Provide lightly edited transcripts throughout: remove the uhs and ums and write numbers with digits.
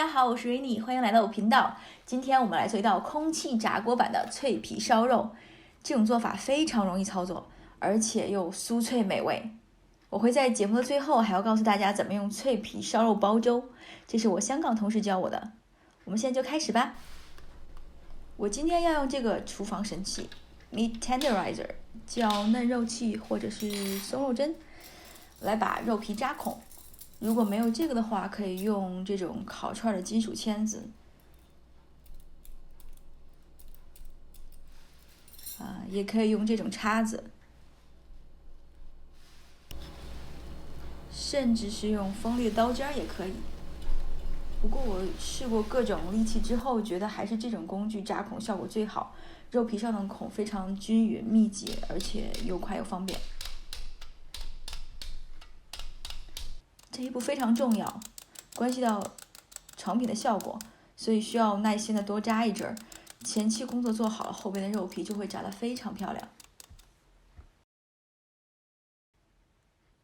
家好，我是维尼，欢迎来到我频道。今天我们来做一道空气炸锅版的脆皮烧肉。这种做法非常容易操作，而且又酥脆美味。我会在节目的最后还要告诉大家怎么用脆皮烧肉煲粥，这是我香港同事教我的。我们现在就开始吧。我今天要用这个厨房神器 Meat Tenderizer， 叫嫩肉器或者是松肉针，来把肉皮扎孔。如果没有这个的话，可以用这种烤串的金属签子，也可以用这种叉子，甚至是用锋利的刀尖也可以。不过我试过各种利器之后，觉得还是这种工具扎孔效果最好，肉皮上的孔非常均匀密集，而且又快又方便。这一步非常重要，关系到成品的效果，所以需要耐心的多扎一阵儿。前期工作做好了，后边的肉皮就会炸得非常漂亮。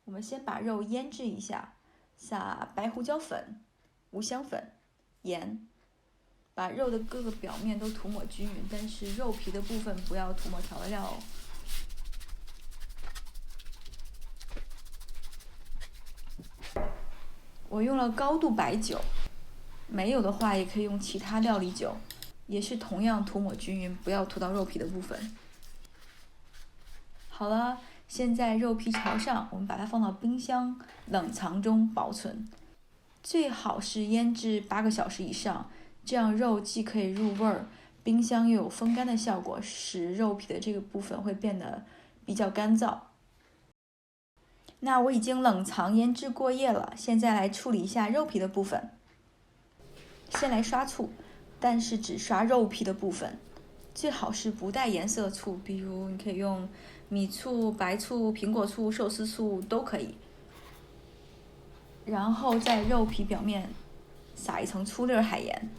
我们先把肉腌制一下，撒白胡椒粉、五香粉、盐，把肉的各个表面都涂抹均匀，但是肉皮的部分不要涂抹调味料哦。我用了高度白酒，没有的话也可以用其他料理酒，也是同样涂抹均匀，不要涂到肉皮的部分。好了，现在肉皮朝上，我们把它放到冰箱冷藏中保存，最好是腌制8个小时以上，这样肉既可以入味儿，冰箱又有风干的效果，使肉皮的这个部分会变得比较干燥。那我已经冷藏腌制过夜了，现在来处理一下肉皮的部分。先来刷醋，但是只刷肉皮的部分，最好是不带颜色醋，比如你可以用米醋、白醋、苹果醋、寿司醋都可以。然后在肉皮表面撒一层粗粒海盐，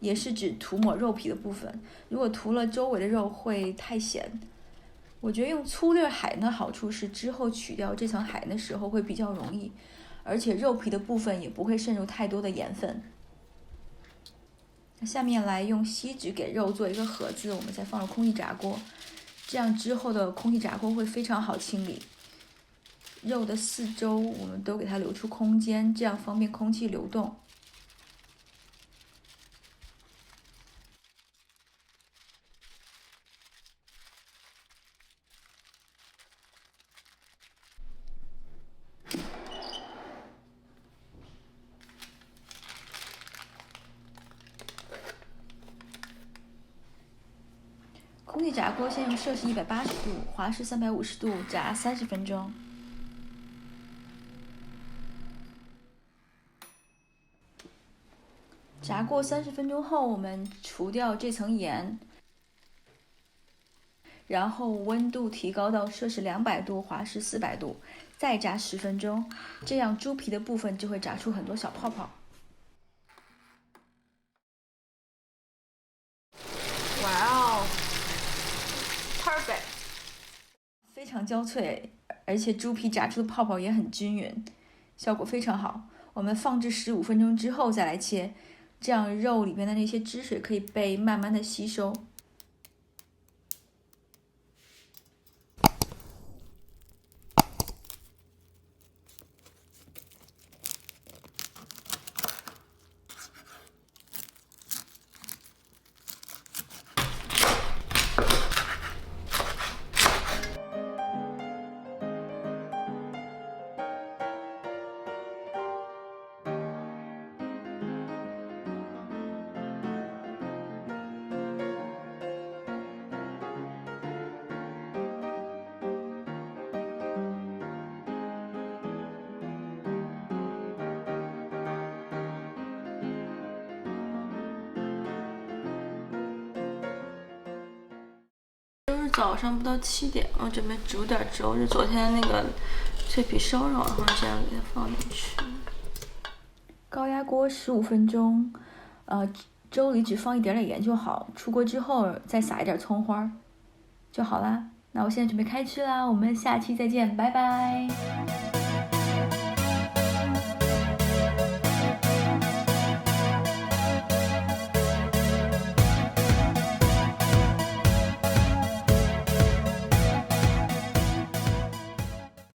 也是指涂抹肉皮的部分，如果涂了周围的肉会太咸。我觉得用粗粒海盐的好处是之后取掉这层海盐的时候会比较容易，而且肉皮的部分也不会渗入太多的盐分。下面来用锡纸给肉做一个盒子，我们再放入空气炸锅，这样之后的空气炸锅会非常好清理。肉的四周我们都给它留出空间，这样方便空气流动。空气炸锅先用摄氏180度、华氏350度炸30分钟。炸过30分钟后，我们除掉这层盐，然后温度提高到摄氏200度、华氏400度，再炸10分钟，这样猪皮的部分就会炸出很多小泡泡。哇哦 ，perfect， 非常焦脆，而且猪皮炸出的泡泡也很均匀，效果非常好。我们放置15分钟之后再来切，这样肉里面的那些汁水可以被慢慢的吸收。就是早上不到7点，我准备煮点粥，是昨天那个脆皮烧肉，然后这样给它放进去。高压锅15分钟，粥里只放一点点盐就好。出锅之后再撒一点葱花就好啦。那我现在准备开吃啦，我们下期再见，拜拜。